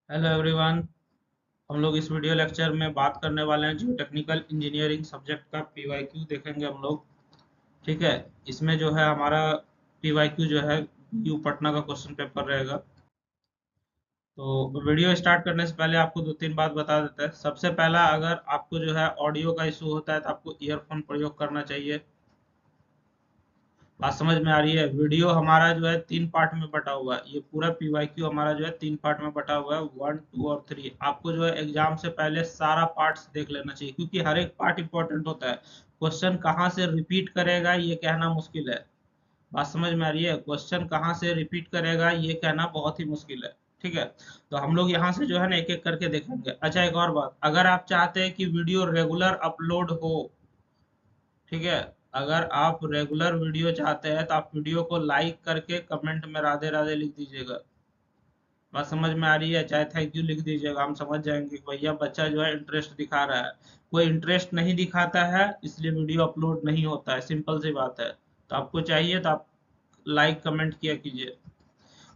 Hello everyone. हम लोग इस वीडियो लेक्चर में बात करने वाले हैं जो टेक्निकल इंजीनियरिंग सब्जेक्ट का पीवाईक्यू देखेंगे हम लोग। ठीक है। इसमें जो है हमारा पीवाईक्यू जो है यू पटना का क्वेश्चन पेपर रहेगा। तो वीडियो स्टार्ट करने से पहले आपको दो तीन बात बता देते हैं। सबसे पहला, अगर आपको जो है ऑडियो का इशू होता है तो आपको ईयरफोन प्रयोग करना चाहिए। बात समझ में आ रही है? वीडियो हमारा जो है तीन पार्ट में बटा हुआ है। ये पूरा पीवाईक्यू हमारा जो है तीन पार्ट में बटा हुआ है, 1, 2 और 3। आपको जो है एग्जाम से पहले सारा पार्ट्स देख लेना चाहिए, क्योंकि हर एक पार्ट इंपॉर्टेंट होता है। क्वेश्चन कहाँ से रिपीट करेगा ये कहना मुश्किल है। बात समझ में आ रही है? क्वेश्चन कहाँ से रिपीट करेगा ये कहना बहुत ही मुश्किल है। ठीक है। तो हम लोग यहाँ से जो है ना एक एक करके देखेंगे। अच्छा, एक और बात, अगर आप चाहते हैं कि वीडियो रेगुलर अपलोड हो, ठीक है, अगर आप रेगुलर वीडियो चाहते हैं तो आप वीडियो को लाइक करके कमेंट में राधे राधे लिख दीजिएगा। बात समझ में आ रही है? चाहे थैंक यू लिख दीजिएगा, हम समझ जाएंगे कि भैया बच्चा जो है इंटरेस्ट दिखा रहा है। कोई इंटरेस्ट नहीं दिखाता है इसलिए वीडियो अपलोड नहीं होता है, सिंपल सी बात है। तो आपको चाहिए तो आप लाइक कमेंट किया कीजिए।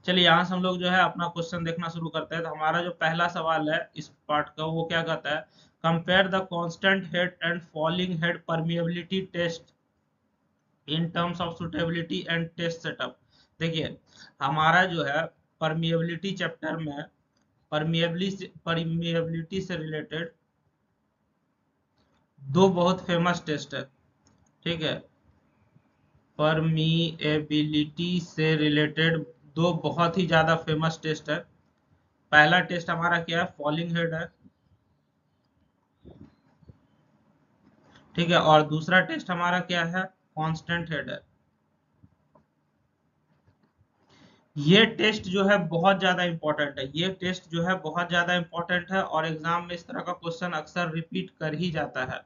चलिए, यहाँ से हम लोग जो है अपना क्वेश्चन देखना शुरू करते हैं। तो हमारा जो पहला सवाल है इस पार्ट का, वो क्या कहता है? Compare the constant head and falling head permeability test in terms of suitability and test setup. देखिए, हमारा जो है परमिएबिलिटी चैप्टर में परमिएबिलिटी से रिलेटेड दो बहुत फेमस टेस्ट है। ठीक है। परमिएबिलिटी से रिलेटेड दो बहुत ही ज्यादा फेमस टेस्ट है। पहला टेस्ट हमारा क्या है? फॉलिंग हेड है। ठीक है। और दूसरा टेस्ट हमारा क्या है? कांस्टेंट हेड है। ये टेस्ट जो है बहुत ज्यादा इंपॉर्टेंट है। ये टेस्ट जो है बहुत ज्यादा इंपॉर्टेंट है और एग्जाम में इस तरह का क्वेश्चन अक्सर रिपीट कर ही जाता है।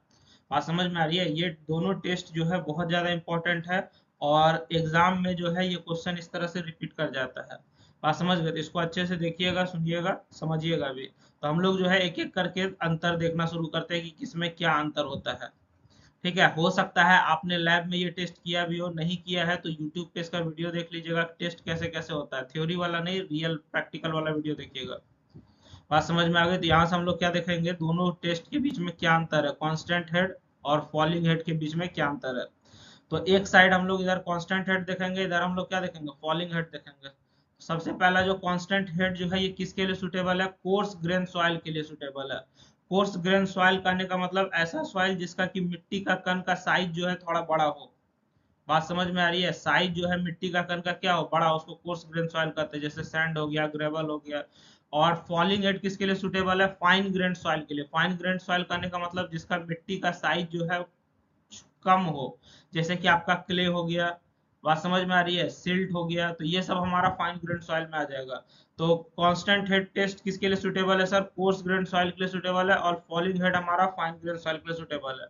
बात समझ में आ रही है? ये दोनों टेस्ट जो है बहुत ज्यादा इंपॉर्टेंट है और एग्जाम में जो है ये क्वेश्चन इस तरह से रिपीट कर जाता है। बात समझ गए? तो इसको अच्छे से देखिएगा, सुनिएगा, समझिएगा भी। तो हम लोग जो है एक एक करके अंतर देखना शुरू करते हैं कि किसमें क्या अंतर होता है। ठीक है। हो सकता है आपने लैब में ये टेस्ट किया भी हो, नहीं किया है तो यूट्यूब पे इसका वीडियो देख लीजिएगा, टेस्ट कैसे कैसे होता है। थ्योरी वाला नहीं, रियल प्रैक्टिकल वाला वीडियो देखिएगा। बात समझ में आ गई? तो यहाँ से हम लोग क्या देखेंगे, दोनों टेस्ट के बीच में क्या अंतर है, कांस्टेंट हेड और फॉलिंग हेड के बीच में क्या अंतर है। तो एक साइड हम लोग इधर कांस्टेंट हेड देखेंगे, इधर हम लोग क्या देखेंगे, फॉलिंग हेड देखेंगे। सबसे पहला जो कांस्टेंट हेड जो है ये किसके लिए सुटेबल है? कोर्स ग्रेन सॉइल के लिए सुटेबल है। कोर्स ग्रेन सॉइल कहने का मतलब ऐसा सॉइल जिसका कि मिट्टी का कण का साइज जो है थोड़ा बड़ा हो। बात समझ में आ रही है? साइज जो है मिट्टी का कण का क्या हो, बड़ा हो, उसको कोर्स ग्रेन सॉइल कहते हैं। जैसे सैंड हो गया, ग्रेवल हो गया। और फॉलिंग हेड किसके लिए सुटेबल है? फाइन ग्रेन सॉइल के लिए। फाइन ग्रेन सॉइल कहने का मतलब जिसका मिट्टी का साइज जो है कम हो। जैसे कि आपका क्ले हो गया। बात समझ में आ रही है? सिल्ट हो गया। तो ये सब हमारा फाइन ग्रेन सॉइल में आ जाएगा। तो कांस्टेंट हेड टेस्ट किसके लिए सुटेबल है सर? कोर्स ग्रेन सॉइल के लिए सुटेबल है। और फॉलिंग हेड हमारा फाइन ग्रेन सॉइल के लिए सुटेबल है।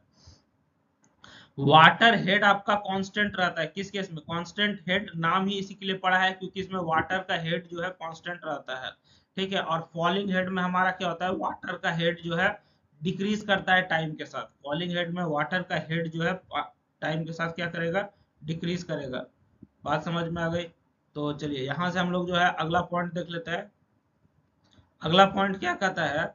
वाटर हेड आपका कांस्टेंट रहता है। किस केस में? कांस्टेंट हेड नाम ही इसी के लिए पड़ा है क्योंकि इसमें वाटर का हेड जो है कांस्टेंट रहता है। ठीक है। और फॉलिंग हेड में हमारा क्या होता है? वाटर का हेड जो है डिक्रीज करता है टाइम के साथ। फॉलिंग हेड में वाटर का हेड जो है टाइम के साथ क्या करेगा? डिक्रीज करेगा। बात समझ में आ गई? तो चलिए यहां से हम लोग जो है अगला पॉइंट देख लेते हैं। अगला पॉइंट क्या कहता है?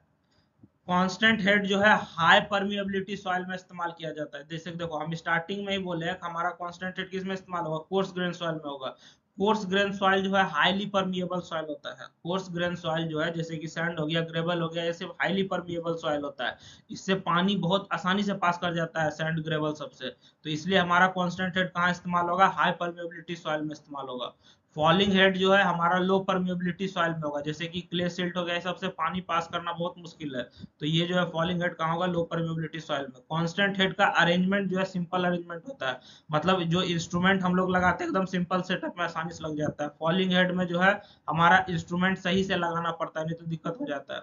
कांस्टेंट हेड जो है हाई परमिएबिलिटी सॉइल में इस्तेमाल किया जाता है। जैसे देखो, हम स्टार्टिंग में ही बोले हैं कि हमारा कांस्टेंट हेड किस में इस्तेमाल होगा? कोर्स ग्रेन सॉइल में होगा। कोर्स ग्रेन सॉइल जो है हाईली परमिएबल सॉइल होता है। कोर्स ग्रेन सॉइल जो है जैसे कि सैंड हो गया, ग्रेवल हो गया, ये सब हाईली परमिएबल सॉइल होता है। इससे पानी बहुत आसानी से पास कर जाता है, सैंड ग्रेवल सबसे। तो इसलिए हमारा कांस्टेंट हेड कहाँ इस्तेमाल होगा? हाई परमिएबिलिटी सॉइल में इस्तेमाल होगा। फॉलिंग हेड जो है हमारा लो परमिएबिलिटी सॉइल में होगा, जैसे कि क्ले सिल्ट हो गया, सबसे पानी पास करना बहुत मुश्किल है। तो ये जो है फॉलिंग हेड कहाँ होगा? लो परमिएबिलिटी सॉइल में। कांस्टेंट हेड का अरेंजमेंट जो है सिंपल अरेंजमेंट होता है। मतलब जो इंस्ट्रूमेंट हम लोग लगाते हैं एकदम सिंपल सेटअप में आसानी से लग जाता है। फॉलिंग हेड में जो है हमारा इंस्ट्रूमेंट सही से लगाना पड़ता है, नहीं तो दिक्कत हो जाता है।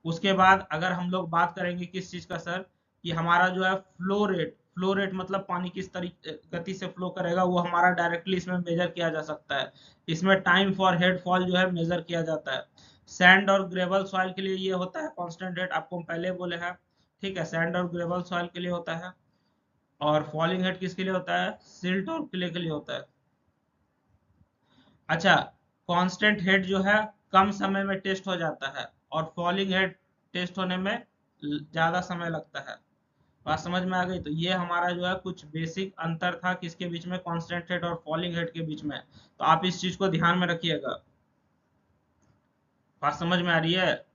उसके बाद अगर हम लोग बात करेंगे किस चीज का सर, कि हमारा जो है फ्लो रेट मतलब पानी किस तरीके गति से फ्लो करेगा वो हमारा डायरेक्टली इसमें मेजर किया जा सकता है। इसमें टाइम फॉर हेड फॉल जो है मेजर किया जाता है। सैंड और ग्रेवल सॉइल के लिए ये होता है कांस्टेंट हेड, आपको हम पहले बोले हैं। ठीक है। सैंड और ग्रेवल सॉइल के लिए होता है। और फॉलिंग हेड किसके लिए होता है? सिल्ट और क्ले के लिए होता है। अच्छा, कांस्टेंट हेड जो है कम समय में टेस्ट हो जाता है और फॉलिंग हेड टेस्ट होने में ज्यादा समय लगता है। बात समझ में आ गई? तो ये हमारा जो है कुछ बेसिक अंतर था किसके बीच में, कांस्टेंट हेड और फॉलिंग हेड के बीच में। तो आप इस चीज को ध्यान में रखिएगा। बात समझ में आ रही है?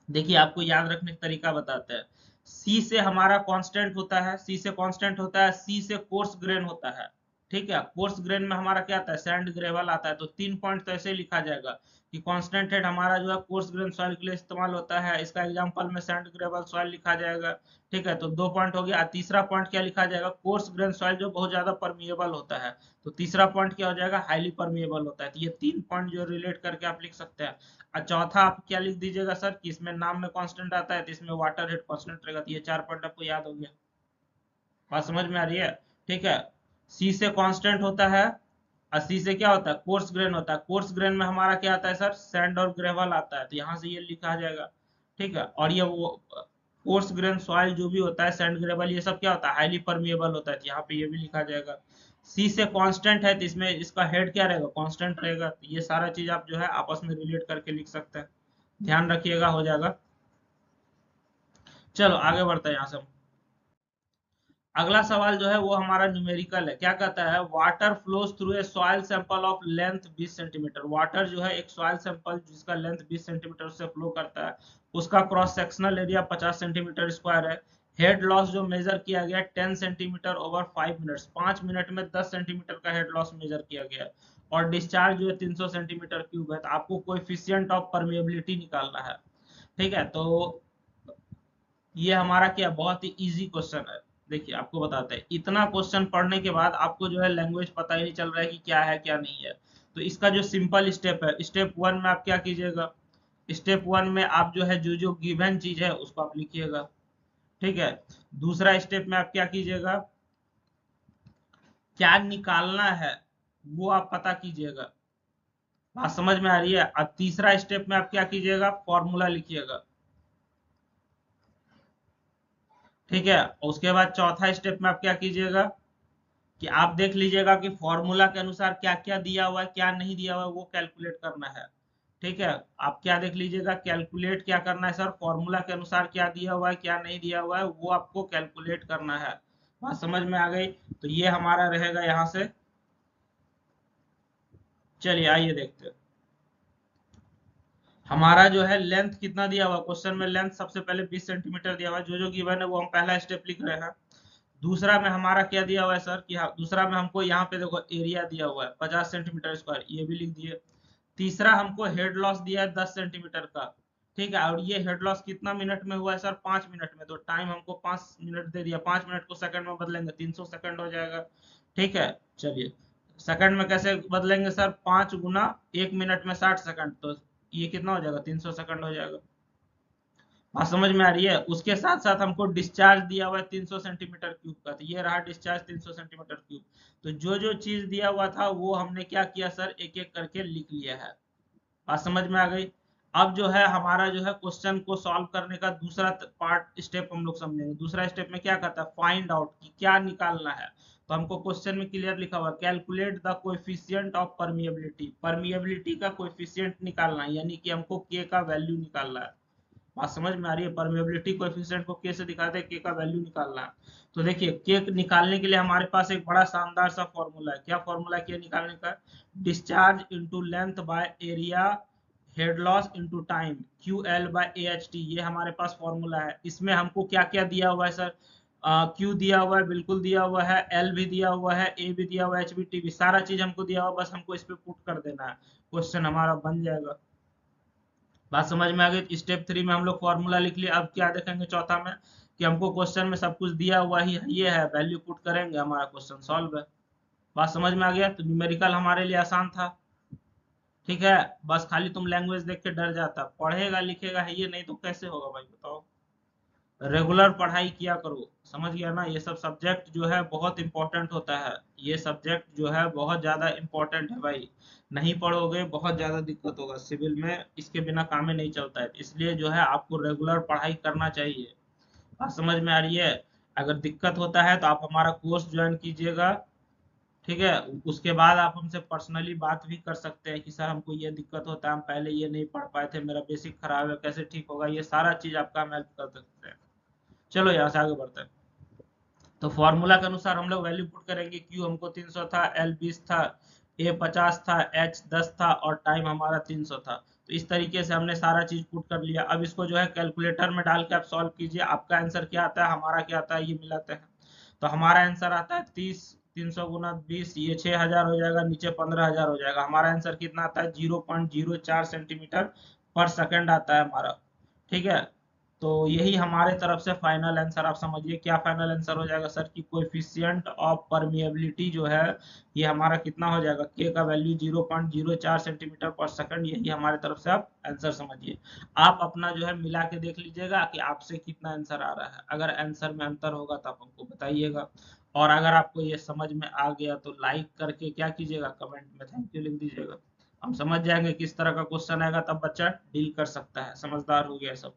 देखिए आपको याद रखने का तरीका बताते हैं। सी से हमारा कांस्टेंट होता है, सी से कांस्टेंट होता है, सी से कोर्स ग्रेन होता है। ठीक है, कोर्स ग्रेन में हमारा क्या आता है, सैंड ग्रेवल आता है। तो 3 पॉइंट तो ऐसे ही लिखा जाएगा कि कांस्टेंट हेड हमारा जो है कोर्स ग्रेन सॉइल के लिए इस्तेमाल होता है, इसका एग्जांपल में सैंड ग्रेवल सॉइल लिखा जाएगा। ठीक है, तो 2 पॉइंट हो गया। तीसरा पॉइंट क्या लिखा जाएगा, कोर्स ग्रेन सॉइल जो बहुत ज्यादा परमिएबल होता है। तो तीसरा पॉइंट क्या हो जाएगा, हाईली परमिएबल होता है। तो ये 3 पॉइंट जो रिलेट करके आप लिख सकते हैं। और चौथा आप क्या लिख दीजिएगा सर कि इसमें नाम में कांस्टेंट आता है तो इसमें वाटर हेड कांस्टेंट रहेगा। तो ये 4 पॉइंट आपको याद हो गया। बात समझ में आ रही है? ठीक है, सी से कांस्टेंट होता है और सी से क्या होता है, कोर्स ग्रेन होता है। कोर्स ग्रेन में हमारा क्या आता है सर, सैंड और ग्रेवल आता है। तो यहाँ से ये लिखा जाएगा। ठीक है, और ये वो कोर्स ग्रेन सॉइल जो भी होता है, सैंड ग्रेवल, ये सब क्या होता है, हाईली परमिएबल होता है। तो यहाँ पे ये भी लिखा जाएगा। सी से कांस्टेंट है तो इसमें इसका हेड क्या रहेगा, कांस्टेंट रहेगा। तो ये सारा चीज आप जो है आपस में रिलेट करके लिख सकते हैं। ध्यान रखिएगा, हो जाएगा। चलो आगे बढ़ते हैं यहाँ से। अगला सवाल जो है वो हमारा न्यूमेरिकल है। क्या कहता है, water flows through a soil sample of length 20 centimetre. Water जो है एक सॉइल सैंपल जिसका लेंथ 20 सेंटीमीटर से फ्लो करता है, उसका cross sectional area 50 centimetre square है। हेड लॉस जो मेजर किया गया 10 सेंटीमीटर ओवर 5 मिनट्स, 5 मिनट में 10 सेंटीमीटर का हेड लॉस मेजर किया गया। और डिस्चार्ज जो है 300 सेंटीमीटर क्यूब है। तो आपको कोएफिशिएंट ऑफ परमेबिलिटी निकालना है। ठीक है, तो ये हमारा क्या बहुत ही इजी क्वेश्चन है। देखिए आपको बताते हैं, इतना क्वेश्चन पढ़ने के बाद आपको जो है लैंग्वेज पता ही नहीं चल रहा है कि क्या है क्या नहीं है। तो इसका जो सिंपल स्टेप है, स्टेप 1 में आप क्या कीजिएगा, स्टेप 1 में आप जो है जो जो गिवन चीज है उसको आप लिखिएगा। ठीक है, दूसरा स्टेप में आप क्या कीजिएगा, क्या निकालना है वो आप पता कीजिएगा। बात समझ में आ रही है? अब तीसरा स्टेप में आप क्या कीजिएगा, फॉर्मूला लिखिएगा। ठीक है, उसके बाद चौथा स्टेप में आप क्या कीजिएगा कि आप देख लीजिएगा कि फॉर्मूला के अनुसार क्या क्या दिया हुआ है क्या नहीं दिया हुआ है, वो कैलकुलेट करना है। ठीक है, आप क्या देख लीजिएगा, कैलकुलेट क्या करना है सर, फॉर्मूला के अनुसार क्या दिया हुआ है क्या नहीं दिया हुआ है वो आपको कैलकुलेट करना है। बात समझ में आ गई? तो ये हमारा रहेगा यहाँ से। चलिए आइए देखते हैं। हमारा जो है लेंथ कितना दिया हुआ, क्वेश्चन में लेंथ सबसे पहले 20 सेंटीमीटर दिया हुआ है। जो जो गिवन है वो हम पहला स्टेप लिख रहे हैं। दूसरा में हमारा क्या दिया हुआ है सर कि हाँ, दूसरा में हमको यहाँ पे देखो एरिया दिया हुआ है 50 सेंटीमीटर स्क्वायर, ये भी लिख दिए। तीसरा हमको हेड लॉस दिया है 10 सेंटीमीटर का। ठीक है, और ये हेड लॉस कितना मिनट में हुआ है सर, 5 मिनट में। तो टाइम हमको 5 मिनट दे दिया, 5 मिनट को सेकंड में बदलेंगे 300 सेकंड हो जाएगा। ठीक है, चलिए सेकंड में कैसे बदलेंगे सर, 5 गुना 1 मिनट में 60 सेकंड, तो ये कितना हो जाएगा, 300 सेकंड हो जाएगा। बात समझ में आ रही है? उसके साथ साथ हमको डिस्चार्ज दिया हुआ है 300 सेंटीमीटर क्यूब का। तो ये रहा डिस्चार्ज 300 सेंटीमीटर क्यूब। तो जो जो चीज दिया हुआ था वो हमने क्या किया सर, एक एक करके लिख लिया है। बात समझ में आ गई? अब जो है हमारा जो है क्वेश्चन को सॉल्व करने का दूसरा पार्ट स्टेप हम लोग समझेंगे। दूसरा स्टेप में क्या करता है, फाइंड आउट कि क्या निकालना है। तो हमको क्वेश्चन में क्लियर लिखा हुआ है, calculate the coefficient of permeability. Permeability का कोएफिशिएंट निकालना है, यानी कि हमको के का वैल्यू निकालना है। बात समझ में आ रही है? परमेबिलिटी कोएफिशिएंट को के से दिखाते हैं, के का वैल्यू निकालना है। तो देखिए के निकालने के लिए हमारे पास एक बड़ा शानदार सा फॉर्मूला है। क्या फॉर्मूला है के निकालने का, discharge into length by area head loss into time Q L by A H T, ये हमारे पास फॉर्मूला है। इसमें हमको क्या क्या दिया हुआ है सर, क्यू दिया हुआ है, बिल्कुल दिया हुआ है, एल भी दिया हुआ है, ए भी दिया हुआ है, एच बी टी भी, सारा चीज हमको दिया हुआ है। बस हमको इस पे पुट कर देना है, क्वेश्चन हमारा बन जाएगा। बात समझ में आ गई? स्टेप 3 में हम लोग फॉर्मूला लिख लिया। अब क्या देखेंगे चौथा में कि हमको क्वेश्चन में सब कुछ दिया हुआ ही ये है, वैल्यू पुट करेंगे, हमारा क्वेश्चन सॉल्व है। बात समझ में आ गया? तो न्यूमेरिकल हमारे लिए आसान था। ठीक है, बस खाली तुम लैंग्वेज देख के डर जाता, पढ़ेगा लिखेगा है ये, नहीं तो कैसे होगा भाई बताओ। रेगुलर पढ़ाई किया करो, समझ गया ना? ये सब सब्जेक्ट जो है बहुत इंपॉर्टेंट होता है। ये सब्जेक्ट जो है बहुत ज्यादा इंपॉर्टेंट है भाई। नहीं पढ़ोगे बहुत ज्यादा दिक्कत होगा सिविल में, इसके बिना काम ही नहीं चलता है। इसलिए जो है आपको रेगुलर पढ़ाई करना चाहिए। बात समझ में आ रही है? अगर दिक्कत होता है तो आप हमारा कोर्स ज्वाइन कीजिएगा। ठीक है, उसके बाद आप हमसे पर्सनली बात भी कर सकते हैं कि सर हमको ये दिक्कत होता है, हम पहले ये नहीं पढ़ पाए थे, मेरा बेसिक खराब है, कैसे ठीक होगा, ये सारा चीज आपका हम हेल्प कर सकते हैं। चलो यहाँ से आगे बढ़ते हैं। तो फॉर्मूला के अनुसार हम लोग वैल्यू पुट करेंगे, क्यू हमको 300 था, एल 20 था, ए 50 था, एच 10 था और टाइम हमारा 300 था। तो इस तरीके से हमने सारा चीज पुट कर लिया। अब इसको जो है कैलकुलेटर में डाल के आप सॉल्व कीजिए, आपका आंसर क्या आता है, हमारा क्या आता है, ये मिलाते हैं। तो हमारा आंसर आता है 300 गुना 20, ये 6000 हो जाएगा, नीचे 15000 हो जाएगा। हमारा आंसर कितना आता है, 0.04 सेंटीमीटर पर सेकंड आता है हमारा। ठीक है, तो यही हमारे तरफ से फाइनल आंसर। आप समझिए क्या फाइनल आंसर हो जाएगा सर, कि कोएफिशिएंट ऑफ परमिएबिलिटी जो है ये हमारा कितना हो जाएगा, के का वैल्यू 0.04 सेंटीमीटर पर सेकंड, यही हमारे तरफ से आप आंसर समझिए। आप अपना जो है मिला के देख लीजिएगा कि आपसे कितना आंसर आ रहा है। अगर आंसर में अंतर होगा तो आप हमको बताइएगा, और अगर आपको ये समझ में आ गया तो लाइक करके क्या कीजिएगा, कमेंट में थैंक यू लिख दीजिएगा। हम समझ जाएंगे किस तरह का क्वेश्चन आएगा, तब बच्चा डील कर सकता है, समझदार हो गया सब।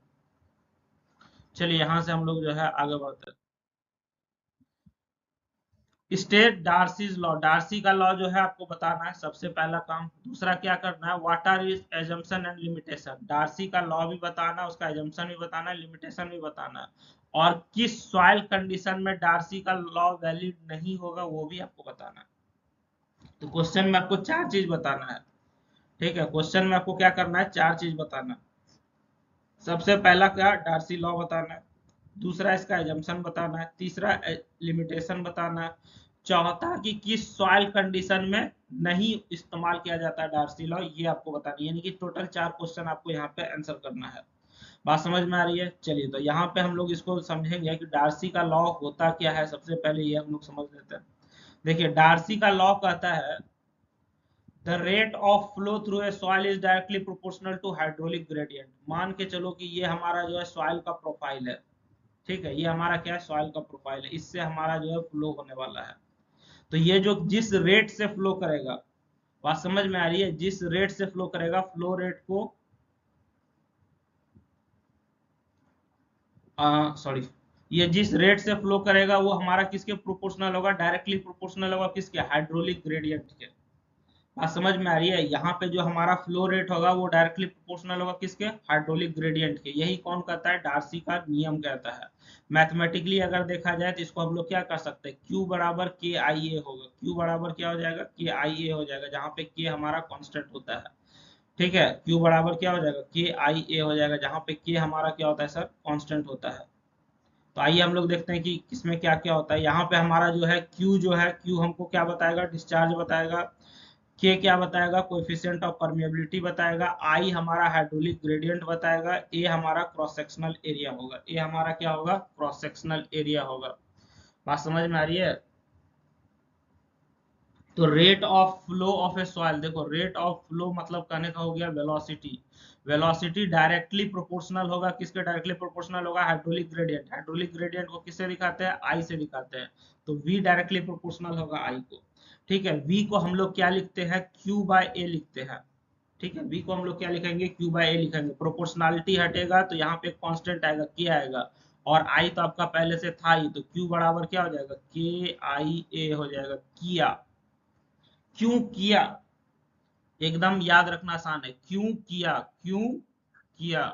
चलिए यहाँ से हम लोग जो है आगे बढ़ते हैं। स्टेट डार्सीज लॉ, डार्सी का लॉ जो है आपको बताना है सबसे पहला काम। दूसरा क्या करना है, what are is assumption and limitation, Darcy का लॉ भी बताना है, उसका एजम्पशन भी बताना है, लिमिटेशन भी बताना है, और किस सॉइल कंडीशन में डार्सी का लॉ वैलिड नहीं होगा वो भी आपको बताना है। तो क्वेश्चन में आपको चार चीज बताना है। ठीक है, क्वेश्चन में आपको क्या करना है, चार चीज बताना है। सबसे पहला क्या, डार्सी लॉ बताना है। दूसरा इसका एजम्पशन बताना है। तीसरा लिमिटेशन बताना है। चौथा कि किस सॉइल कंडीशन में नहीं इस्तेमाल किया जाता है डार्सी लॉ, ये आपको बताना है। यानी कि टोटल चार क्वेश्चन आपको यहाँ पे आंसर करना है। बात समझ में आ रही है। चलिए तो यहाँ पे हम लोग इसको समझेंगे कि डार्सी का लॉ होता क्या है। सबसे पहले ये हम लोग समझ लेते हैं। देखिए डार्सी का लॉ कहता है the rate of flow through a soil is directly proportional to hydraulic gradient. मान के चलो कि ये हमारा जो है सॉइल का प्रोफाइल है। ठीक है, ये हमारा क्या है, सॉइल का प्रोफाइल है, इससे हमारा जो है फ्लो होने वाला है। तो ये जो जिस रेट से फ्लो करेगा, बात समझ में आ रही है, जिस रेट से फ्लो करेगा, फ्लो रेट को सॉरी, ये जिस रेट से फ्लो करेगा वो हमारा किसके प्रोपोर्शनल होगा, डायरेक्टली प्रोपोर्शनल होगा किसके, हाइड्रोलिक ग्रेडियंट के। बात समझ में आ रही है, यहाँ पे जो हमारा फ्लो रेट होगा वो डायरेक्टली प्रोपोर्शनल होगा किसके, हाइड्रोलिक ग्रेडियंट के। यही कौन कहता है, डार्सी का नियम कहता है। मैथमेटिकली अगर देखा जाए तो इसको हम लोग क्या कर सकते हैं, Q बराबर के आई ए होगा। Q बराबर क्या हो जाएगा, के आई ए हो जाएगा, जहाँ पे के हमारा कांस्टेंट होता है। ठीक है, Q बराबर क्या हो जाएगा, के आई ए हो जाएगा, जहाँ पे के हमारा क्या होता है सर, कांस्टेंट होता है। तो आइए हम लोग देखते हैं कि किसमें क्या क्या होता है। यहाँ पे हमारा जो है Q जो है, Q हमको क्या बताएगा, डिस्चार्ज बताएगा। के क्या बताएगा, कोएफिशिएंट ऑफ परमेबिलिटी बताएगा। आई हमारा हाइड्रोलिक ग्रेडियंट बताएगा। ए हमारा क्रॉस सेक्शनल एरिया होगा। ए हमारा क्या होगा, क्रॉस सेक्शनल एरिया होगा। बात समझ में आ रही है। तो rate of flow of A soil, देखो रेट ऑफ फ्लो मतलब कहने का हो गया वेलोसिटी। वेलोसिटी डायरेक्टली प्रोपोर्शनल होगा किसके, डायरेक्टली प्रोपोर्शनल होगा हाइड्रोलिक ग्रेडियंट। हाइड्रोलिक ग्रेडियंट को किससे दिखाते हैं, आई से दिखाते हैं। तो वी डायरेक्टली प्रोपोर्शनल होगा आई को। ठीक है, वी को हम लोग क्या लिखते हैं, क्यू बाय ए लिखते हैं। ठीक है, वी को हम लोग क्या लिखेंगे, क्यू बाय ए लिखेंगे। प्रोपोर्शनलिटी हटेगा तो यहाँ पे कांस्टेंट आएगा, के आएगा, और आई तो आपका पहले से था ही, तो क्यू बराबर क्या हो जाएगा, के आई ए हो जाएगा। किया, क्यों किया, एकदम याद रखना आसान है, क्यों किया, क्यों किया।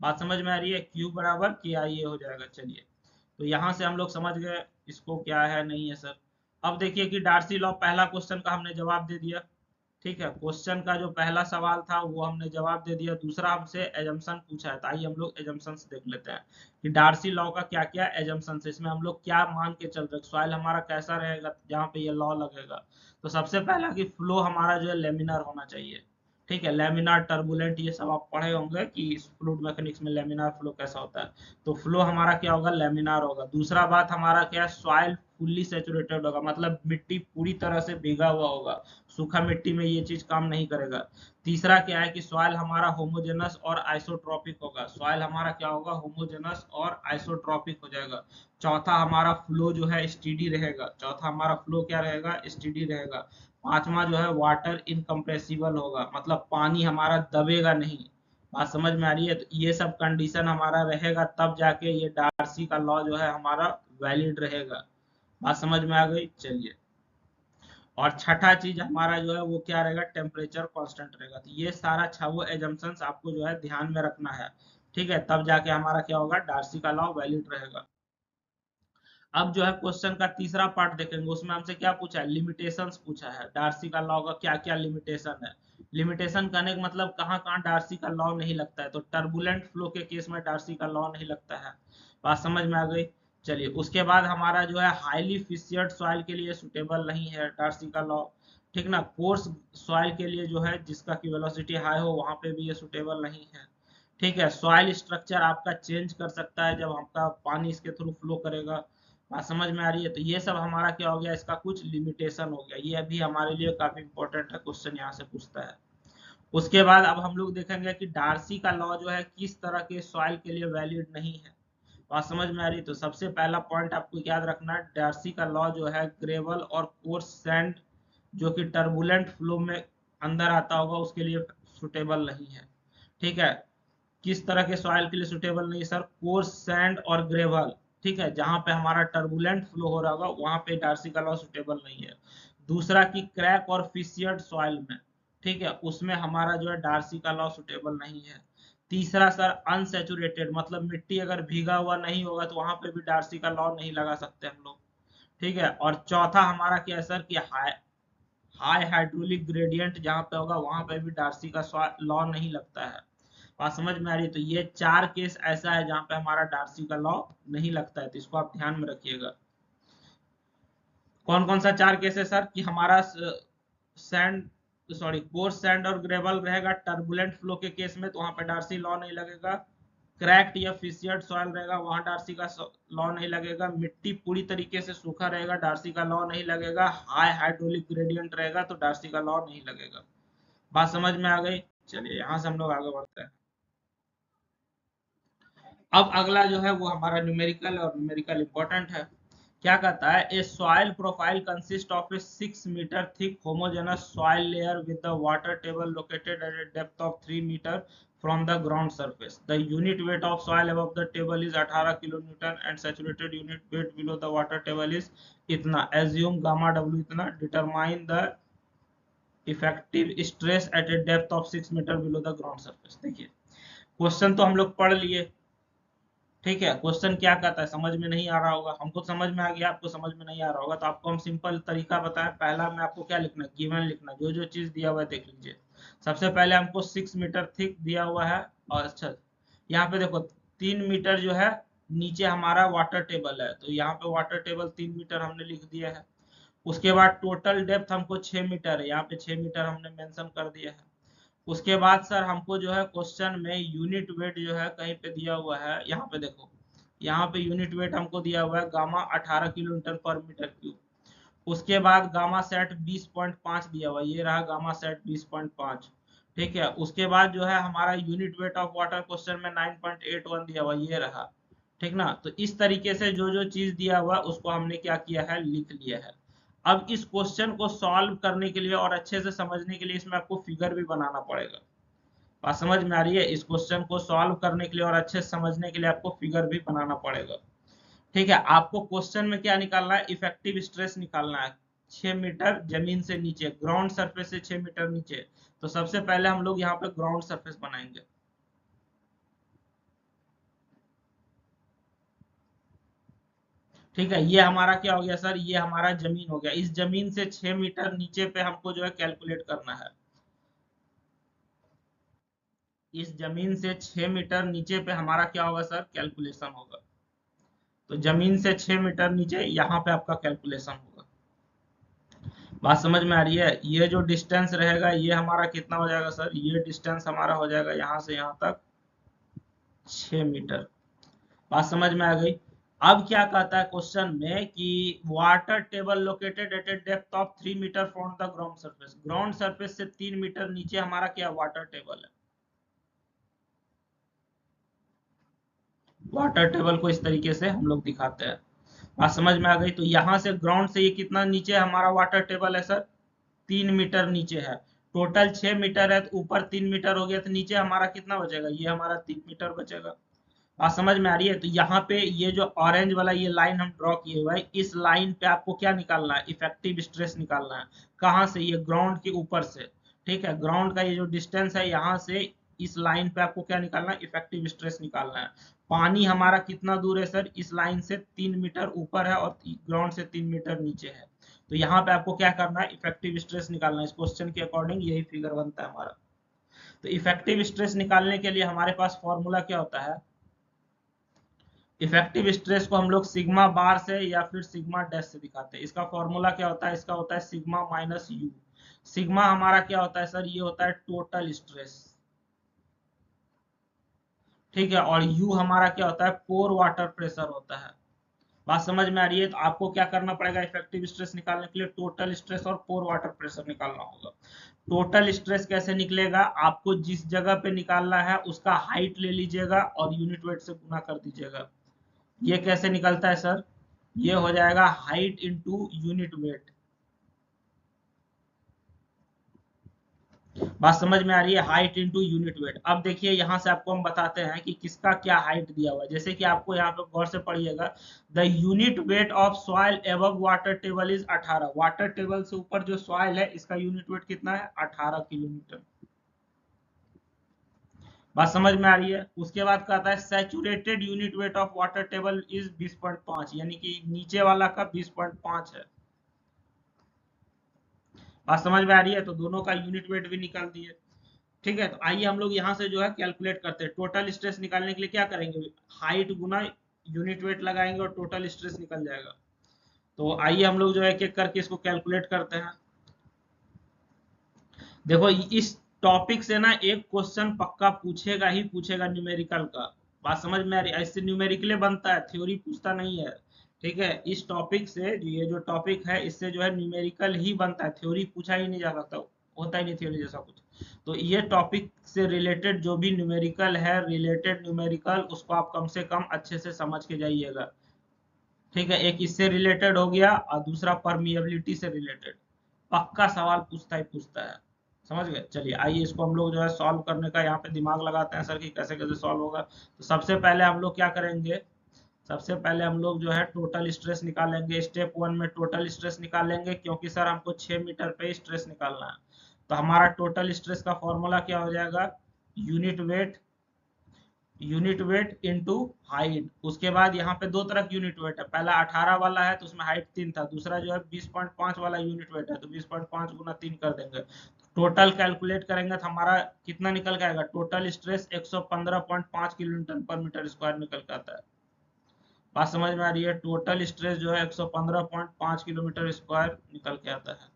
बात समझ में आ रही है, क्यू बराबर के आई ए हो जाएगा। चलिए तो यहां से हम लोग समझ गए इसको क्या है नहीं है सर। अब देखिए कि डार्सी लॉ, पहला क्वेश्चन का हमने जवाब दे दिया। ठीक है, क्वेश्चन का जो पहला सवाल था वो हमने जवाब दे दिया। दूसरा हमसे एजम्पशन पूछा है, तो आइए हम लोग एजम्पशन देख लेते हैं कि डार्सी लॉ का क्या क्या एजम्पशन है। इसमें हम लोग क्या मान के चल रहे, सॉइल हमारा कैसा रहेगा जहाँ पे ये लॉ लगेगा। तो सबसे पहला कि फ्लो हमारा जो है लेमिनार होना चाहिए। ठीक है, लेमिनार टर्बुलेंट ये सब आप पढ़े होंगे कि फ्लूइड मैकेनिक्स में लेमिनार फ्लो कैसा होता है। तो फ्लो हमारा क्या होगा, लेमिनार होगा। दूसरा बात हमारा क्या है, सॉइल फुल्ली सैचुरेटेड होगा, मतलब मिट्टी पूरी तरह से भीगा हुआ होगा। सूखा मिट्टी में ये चीज काम नहीं करेगा। तीसरा क्या है कि सॉइल हमारा होमोजेनस और आइसोट्रॉपिक होगा। सॉइल हमारा क्या होगा, होमोजेनस और आइसोट्रॉपिक हो जाएगा। चौथा हमारा फ्लो जो है स्टीडी रहेगा। चौथा हमारा फ्लो क्या रहेगा, स्टीडी रहेगा। पांचवा जो है वाटर इनकम्प्रेसिबल होगा, मतलब पानी हमारा दबेगा नहीं। बात समझ में आ रही है। तो ये सब कंडीशन हमारा रहेगा, तब जाके ये डार्सी का लॉ जो है हमारा वैलिड रहेगा। बात समझ में आ गई। चलिए और छठा चीज हमारा जो है वो क्या रहेगा, टेम्परेचर कांस्टेंट रहेगा। तो ये सारा छह एजम्पशंस आपको जो है ध्यान में रखना है, ठीक है, तब जाके हमारा क्या होगा, डार्सी का लॉ वैलिड रहेगा। अब जो है क्वेश्चन का तीसरा पार्ट देखेंगे, उसमें हमसे क्या पूछा है, लिमिटेशंस पूछा है, डार्सी का लॉ का क्या क्या लिमिटेशन है। लिमिटेशन करने का मतलब कहाँ कहाँ डार्सी का लॉ नहीं लगता है, तो टर्बुलेंट फ्लो के केस में डार्सी का लॉ नहीं लगता है। बात समझ में आ गई। चलिए उसके बाद हमारा जो है हाईली फिशियर्ड सॉइल के लिए सुटेबल नहीं है डार्सी का लॉ, ठीक ना। कोर्स सॉइल के लिए जो है जिसका की वेलोसिटी हाई हो वहां पे भी ये सुटेबल नहीं है, ठीक है। सॉइल स्ट्रक्चर आपका चेंज कर सकता है जब आपका पानी इसके थ्रू फ्लो करेगा। बात समझ में आ रही है। तो ये सब हमारा क्या हो गया, इसका कुछ लिमिटेशन हो गया, ये अभी हमारे लिए काफी इंपॉर्टेंट है, क्वेश्चन यहाँ से पूछता है। उसके बाद अब हम लोग देखेंगे कि डार्सी का लॉ जो है किस तरह के सॉइल के लिए वैलिड नहीं है। बात समझ में आ रही है। तो सबसे पहला पॉइंट आपको याद रखना है, डार्सी का लॉ जो है ग्रेवल और कोर्स सैंड जो कि टर्बुलेंट फ्लो में अंदर आता होगा उसके लिए सुटेबल नहीं है, ठीक है। किस तरह के सॉइल के लिए सुटेबल नहीं सर, कोर्स सैंड और ग्रेवल, ठीक है, जहां पे हमारा टर्बुलेंट फ्लो हो रहा होगा वहां पे डार्सी का लॉ सुटेबल नहीं है। दूसरा कि क्रैक और फिशियर्ड सॉइल में, ठीक है, उसमें हमारा जो है डार्सी का लॉ सुटेबल नहीं है। तीसरा सर अनसेचुरेटेड, मतलब मिट्टी अगर भीगा हुआ नहीं होगा तो वहां पे भी डार्सी का लॉ नहीं लगा सकते हम लोग, ठीक है। और चौथा हमारा क्या है सर कि हाई हाई हाइड्रोलिक ग्रेडियंट जहां पे होगा वहां पे भी डार्सी का लॉ नहीं लगता है। बात समझ में आ रही है। तो ये चार केस ऐसा है जहां पे हमारा डार्सी का लॉ नहीं लगता है, तो इसको आप ध्यान में रखिएगा। कौन कौन सा चार केस है सर कि हमारा सैंड सॉरी कोर्स सैंड और ग्रेवल रहेगा टर्बुलेंट फ्लो के केस में, तो वहां पे डार्सी लॉ नहीं लगेगा। क्रैक्ड या फिशियर्ड सॉइल रहेगा, वहां डार्सी का लॉ नहीं लगेगा। मिट्टी पूरी तरीके से सूखा रहेगा, डार्सी का लॉ नहीं लगेगा। हाई हाइड्रोलिक ग्रेडियंट रहेगा तो डार्सी का लॉ नहीं लगेगा। बात समझ में आ गई। चलिए यहाँ से हम लोग आगे बढ़ते हैं। अब अगला जो है वो हमारा न्यूमेरिकल, और न्यूमेरिकल इंपॉर्टेंट है। क्या कहता है, a soil profile consist of a 6 metre thick homogenous soil layer with the water table located at a depth of 3 metre from the ground surface. The unit weight of soil above the table is 18 kilo newton and saturated unit weight below the water table is इतना। Assume gamma W इतना। Determine the effective stress at a depth of 6 metre below the ground surface. देखिए question तो हम लोग पढ़ लिए, ठीक है। क्वेश्चन क्या कहता है समझ में नहीं आ रहा होगा, हमको समझ में आ गया, आपको समझ में नहीं आ रहा होगा, तो आपको हम सिंपल तरीका बताएं। पहला में आपको क्या लिखना है, गिवन लिखना, जो जो चीज दिया हुआ है देख लीजिए। सबसे पहले हमको 6 मीटर थिक दिया हुआ है, और अच्छा यहाँ पे देखो 3 मीटर जो है नीचे हमारा वाटर टेबल है, तो यहाँ पे वाटर टेबल 3 मीटर हमने लिख दिया है। उसके बाद टोटल डेप्थ हमको 6 मीटर है, यहाँ पे 6 मीटर हमने मेंशन कर दिया है। उसके बाद सर हमको जो है क्वेश्चन में यूनिट वेट जो है कहीं पे दिया हुआ है, यहाँ पे देखो, यहाँ पे यूनिट वेट हमको दिया हुआ है गामा 18 किलो न्यूटन पर मीटर क्यूब। उसके बाद गामा सेट 20.5 दिया हुआ है, ये रहा गामा सेट 20.5, ठीक है। उसके बाद जो है हमारा unit weight of water question में 9.81 दिया हुआ, ये रहा, ठीक ना। तो इस तरीके से जो जो चीज दिया हुआ उसको हमने क्या किया है, लिख लिया है। अब इस क्वेश्चन को सॉल्व करने के लिए और अच्छे से समझने के लिए इसमें आपको फिगर भी बनाना पड़ेगा। बात समझ में आ रही है। इस क्वेश्चन को सॉल्व करने के लिए और अच्छे से समझने के लिए आपको फिगर भी बनाना पड़ेगा, ठीक है। आपको क्वेश्चन में क्या निकालना है, इफेक्टिव स्ट्रेस निकालना है 6 मीटर जमीन से नीचे, ग्राउंड सरफेस से 6 मीटर नीचे। तो सबसे पहले हम लोग यहाँ पे ग्राउंड सरफेस बनाएंगे, ठीक है। ये हमारा क्या हो गया सर, ये हमारा जमीन हो गया। इस जमीन से 6 मीटर नीचे पे हमको जो है कैलकुलेट करना है। इस जमीन से 6 मीटर नीचे पे हमारा क्या होगा सर, कैलकुलेशन होगा। तो जमीन से 6 मीटर नीचे यहाँ पे आपका कैलकुलेशन होगा। बात समझ में आ रही है। ये जो डिस्टेंस रहेगा ये हमारा कितना हो जाएगा सर, ये डिस्टेंस हमारा हो जाएगा यहाँ से यहाँ तक 6 मीटर। बात समझ में आ गई। अब क्या कहता है क्वेश्चन में कि water table located at a depth of 3 metre from the ground surface. Ground surface से 3 मीटर नीचे हमारा क्या वाटर टेबल है। वाटर टेबल को इस तरीके से हम लोग दिखाते हैं। बात समझ में आ गई। तो यहाँ से ग्राउंड से ये कितना नीचे हमारा वाटर टेबल है सर, 3 मीटर नीचे है। टोटल 6 मीटर है तो ऊपर 3 मीटर हो गया, तो नीचे हमारा कितना बचेगा, ये हमारा 3 मीटर बचेगा। बात समझ में आ रही है? तो यहाँ पे ये जो ऑरेंज वाला ये लाइन हम ड्रॉ किए हुआ है, इस लाइन पे आपको क्या निकालना है? इफेक्टिव स्ट्रेस निकालना है। कहाँ से? ये ग्राउंड के ऊपर से। ठीक है, ग्राउंड का ये जो डिस्टेंस है यहाँ से इस लाइन पे आपको क्या निकालना है? इफेक्टिव स्ट्रेस निकालना है। पानी हमारा कितना दूर है सर? इस लाइन से 3 मीटर ऊपर है और ग्राउंड से 3 मीटर नीचे है। तो यहाँ पे आपको क्या करना है? इफेक्टिव स्ट्रेस निकालना है। इस क्वेश्चन के अकॉर्डिंग यही फिगर बनता है हमारा। तो इफेक्टिव स्ट्रेस निकालने के लिए हमारे पास फॉर्मूला क्या होता है? इफेक्टिव स्ट्रेस को हम लोग सिग्मा बार से या फिर सिग्मा डैश से दिखाते हैं। इसका फॉर्मूला क्या होता है? इसका होता है सिग्मा माइनस यू। सिग्मा हमारा क्या होता है सर? ये होता है टोटल स्ट्रेस। ठीक है, और यू हमारा क्या होता है? पोर वाटर प्रेशर होता है। बात समझ में आ रही है? तो आपको क्या करना पड़ेगा इफेक्टिव स्ट्रेस निकालने के लिए? टोटल स्ट्रेस और पोर वाटर प्रेशर निकालना होगा। टोटल स्ट्रेस कैसे निकलेगा? आपको जिस जगह पे निकालना है उसका हाइट ले लीजिएगा और यूनिट वेट से गुना कर दीजिएगा। ये कैसे निकलता है सर? ये हो जाएगा हाइट इंटू यूनिट वेट। बात समझ में आ रही है? Height into unit weight. अब देखिए यहाँ से आपको हम बताते हैं कि किसका क्या हाइट दिया हुआ है। जैसे कि आपको यहाँ पे गौर से पढ़िएगा, the unit weight of soil above water table is 18। Water table से ऊपर जो सॉइल है इसका यूनिट वेट कितना है? 18 किलोमीटर। बात समझ में आ रही है? उसके बाद कहता है saturated unit weight of water table is 20.5, यानी कि नीचे वाला का 20.5 है। बात समझ में आ रही है? तो दोनों का यूनिट वेट भी निकाल दिए। ठीक है, तो आइए हम लोग यहाँ से जो है कैलकुलेट करते हैं। टोटल स्ट्रेस निकालने के लिए क्या करेंगे? हाइट गुना यूनिट वेट लगाएंगे और टोटल स्ट्रेस निकल जाएगा। तो आइए हम लोग जो है एक एक करके इसको कैलकुलेट करते हैं। देखो इस टॉपिक से ना एक क्वेश्चन पक्का पूछेगा ही पूछेगा, न्यूमेरिकल का। बात समझ में आ रही है? इससे न्यूमेरिकली बनता है, थ्योरी पूछता नहीं है। ठीक है, इस टॉपिक से ये जो टॉपिक है इससे जो है न्यूमेरिकल ही बनता है, थ्योरी पूछा ही नहीं जा सकता, होता ही नहीं थ्योरी जैसा कुछ। तो ये टॉपिक से रिलेटेड जो भी न्यूमेरिकल है, रिलेटेड न्यूमेरिकल, उसको आप कम से कम अच्छे से समझ के जाइएगा। ठीक है, एक इससे रिलेटेड हो गया और दूसरा परमिएबिलिटी से रिलेटेड। पक्का सवाल पूछता ही पूछता है। समझ गए? चलिए आइए इसको हम लोग जो है सॉल्व करने का यहाँ पे दिमाग लगाते हैं सर कि कैसे कैसे सॉल्व होगा। तो सबसे पहले हम लोग क्या करेंगे? सबसे पहले हम लोग जो है टोटल स्ट्रेस निकालेंगे। स्टेप 1 में टोटल स्ट्रेस निकालेंगे, क्योंकि सर हमको 6 मीटर पे स्ट्रेस निकालना है। तो हमारा टोटल स्ट्रेस का फॉर्मूला क्या हो जाएगा? Unit weight into height. उसके बाद यहाँ पे दो तरह की यूनिट वेट है, पहला 18 वाला है तो उसमें हाइट 3 था, दूसरा जो है 20.5 वाला यूनिट वेट है, तो 20.5 गुना 3 कर देंगे। टोटल कैलकुलेट करेंगे तो हमारा कितना निकल के आएगा? टोटल स्ट्रेस 115.5 किलो न्यूटन पर मीटर स्क्वायर निकल के आता है। बात समझ में आ रही है? टोटल स्ट्रेस जो है 115.5 किलोमीटर स्क्वायर निकल के आता है।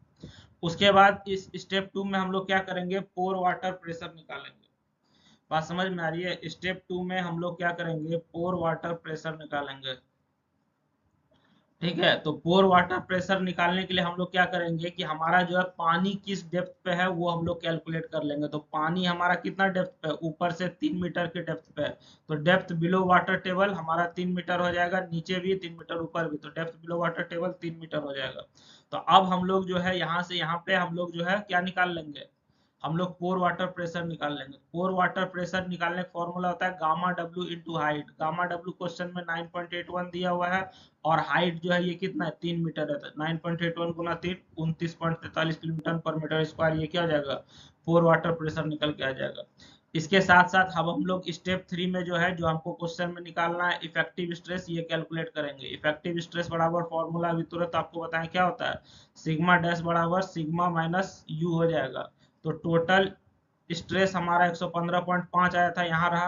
उसके बाद इस स्टेप 2 में हम लोग क्या करेंगे? पोर वाटर प्रेशर निकालेंगे। बात समझ में आ रही है? स्टेप 2 में हम लोग क्या करेंगे? पोर वाटर प्रेशर निकालेंगे। ठीक है, तो पोर वाटर प्रेशर निकालने के लिए हम लोग क्या करेंगे कि हमारा जो है पानी किस डेप्थ पे है वो हम लोग कैलकुलेट कर लेंगे। तो पानी हमारा कितना डेप्थ पे है? ऊपर से 3 मीटर के डेप्थ पे है। तो डेप्थ बिलो वाटर टेबल हमारा 3 मीटर हो जाएगा, नीचे भी 3 मीटर, ऊपर भी। तो depth below water table 3 metre हो जाएगा। तो अब हम लोग जो है यहाँ से यहाँ पे हम लोग जो है क्या निकाल लेंगे? हम लोग पोर वाटर प्रेशर निकाल लेंगे। पोर वाटर प्रेशर निकालने का फॉर्मूला होता है gamma W into height. Gamma W question में 9.81 दिया हुआ है और हाइट जो है ये कितना है? 3 मीटर है। 9.81 गुना 3, 29.43 किलोमीटर पर मीटर स्क्वायर। ये क्या हो जाएगा? पोर वाटर प्रेशर निकल के आ जाएगा। इसके साथ साथ अब हम लोग स्टेप 3 में जो है, जो हमको क्वेश्चन में निकालना है, इफेक्टिव स्ट्रेस, ये कैलकुलेट करेंगे। इफेक्टिव स्ट्रेस बराबर फॉर्मूला अभी तुरंत आपको बताएं क्या होता है? सिग्मा डैश बराबर सिग्मा माइनस यू हो जाएगा। तो टोटल स्ट्रेस हमारा 115.5 आया था, यहाँ रहा।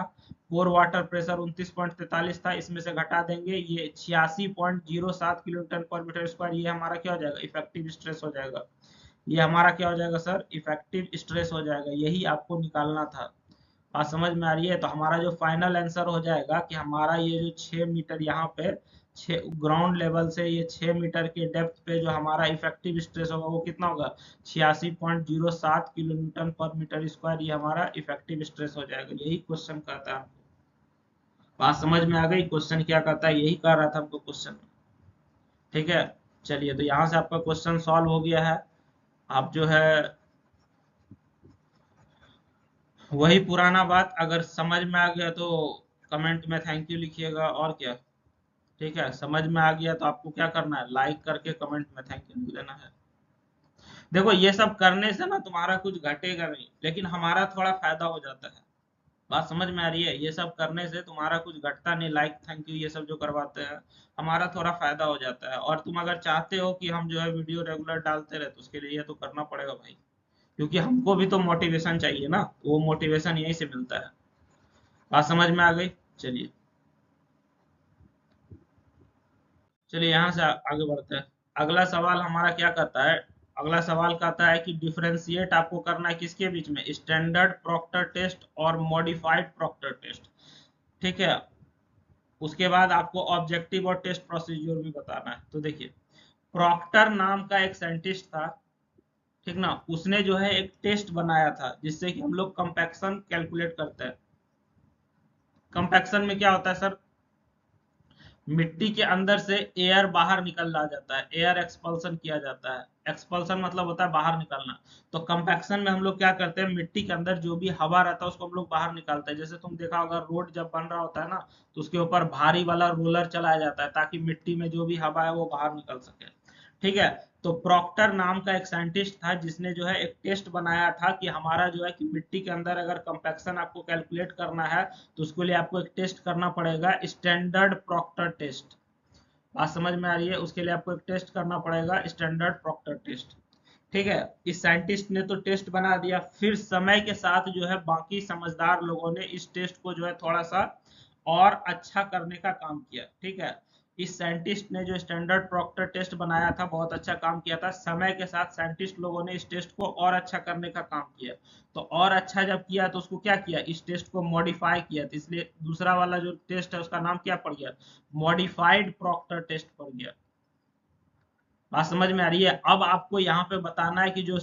पोर वाटर प्रेशर 29.43 था, इसमें से घटा देंगे, ये 86.07 किलोमीटर पर मीटर स्क्वायर। ये हमारा क्या हो जाएगा? इफेक्टिव स्ट्रेस हो जाएगा। ये हमारा क्या हो जाएगा सर? इफेक्टिव स्ट्रेस हो जाएगा। यही आपको निकालना था। बात समझ में आ रही है? तो हमारा जो फाइनल आंसर हो जाएगा कि हमारा ये जो 6 मीटर यहाँ पे, 6 ग्राउंड लेवल से ये 6 मीटर के डेप्थ पे जो हमारा इफेक्टिव स्ट्रेस होगा वो कितना होगा? 86.07 किलो न्यूटन पर मीटर स्क्वायर। ये हमारा इफेक्टिव स्ट्रेस हो जाएगा। यही क्वेश्चन कहता है। बात समझ में आ गई? क्वेश्चन क्या कहता है, यही कह रहा था हमको क्वेश्चन में। ठीक है, चलिए तो यहाँ से आपका क्वेश्चन सॉल्व हो गया है। आप जो है वही पुराना बात, अगर समझ में आ गया तो कमेंट में थैंक यू लिखिएगा और क्या। ठीक है, समझ में आ गया तो आपको क्या करना है, लाइक करके कमेंट में थैंक यू लिख देना है। देखो ये सब करने से ना तुम्हारा कुछ घटेगा नहीं, लेकिन हमारा थोड़ा फायदा हो जाता है। बात समझ में आ रही है, ये सब करने से तुम्हारा कुछ घटता नहीं, लाइक थैंक यू ये सब जो करवाते हैं, हमारा थोड़ा फायदा हो जाता है। और तुम अगर चाहते हो कि हम जो है वीडियो रेगुलर डालते रहे तो उसके लिए ये तो करना पड़ेगा भाई, क्योंकि हमको भी तो मोटिवेशन चाहिए ना, वो मोटिवेशन यहीं से मिलता है। बात समझ में आ गई। चलिए, चलिए यहाँ से आगे बढ़ते हैं। अगला सवाल हमारा क्या कहता है, अगला सवाल कहता है कि डिफरेंशिएट आपको करना है किसके बीच में, स्टैंडर्ड प्रॉक्टर टेस्ट और मॉडिफाइड प्रॉक्टर टेस्ट। ठीक है, उसके बाद आपको ऑब्जेक्टिव और टेस्ट प्रोसीजर भी बताना है। तो देखिए, प्रॉक्टर नाम का एक साइंटिस्ट था, ठीक ना, उसने जो है एक टेस्ट बनाया था जिससे कि हम लोग कंपैक्शन कैलकुलेट करते हैं। कंपैक्शन में क्या होता है सर, मिट्टी के अंदर से एयर बाहर निकल आ जाता है, एयर एक्सपल्सन किया जाता है। एक्सपल्सन मतलब होता है बाहर निकलना। तो कंपैक्शन में हम लोग क्या करते हैं, मिट्टी के अंदर जो भी हवा रहता है उसको हम लोग बाहर निकालते हैं। जैसे तुम देखा होगा रोड जब बन रहा होता है ना, तो उसके ऊपर भारी वाला रोलर चलाया जाता है ताकि मिट्टी में जो भी हवा है वो बाहर निकल सके। ठीक है, तो प्रॉक्टर नाम का एक साइंटिस्ट था जिसने जो है एक टेस्ट बनाया था कि हमारा जो है कि मिट्टी के अंदर अगर कंपैक्शन आपको कैलकुलेट करना है तो उसके लिए आपको एक टेस्ट करना पड़ेगा, स्टैंडर्ड प्रॉक्टर टेस्ट। बात समझ में आ रही है, उसके लिए आपको एक टेस्ट करना पड़ेगा, स्टैंडर्ड प्रॉक्टर टेस्ट। ठीक है, इस साइंटिस्ट ने तो टेस्ट बना दिया, फिर समय के साथ जो है बाकी समझदार लोगों ने इस टेस्ट को जो है थोड़ा सा और अच्छा करने का काम किया। ठीक है, इस साइंटिस्ट ने जो स्टैंडर्ड प्रॉक्टर टेस्ट बनाया था बहुत अच्छा काम किया था, समय के साथ साइंटिस्ट लोगों ने इस टेस्ट को और अच्छा करने का काम किया। तो और अच्छा जब किया तो उसको क्या किया, इस टेस्ट को मॉडिफाई किया, तो इसलिए दूसरा वाला जो टेस्ट है उसका नाम क्या पड़ गया, मॉडिफाइड प्रॉक्टर टेस्ट पड़ गया। बात समझ में आ रही है। अब आपको यहाँ पे बताना है कि जो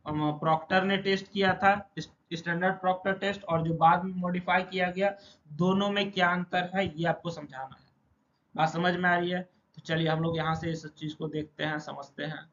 प्रॉक्टर ने टेस्ट किया था, स्टैंडर्ड प्रॉक्टर टेस्ट, और जो बाद में मॉडिफाई किया गया, दोनों में क्या अंतर है ये आपको समझाना है। बात समझ में आ रही है, तो चलिए हम लोग यहाँ से इस चीज को देखते हैं, समझते हैं।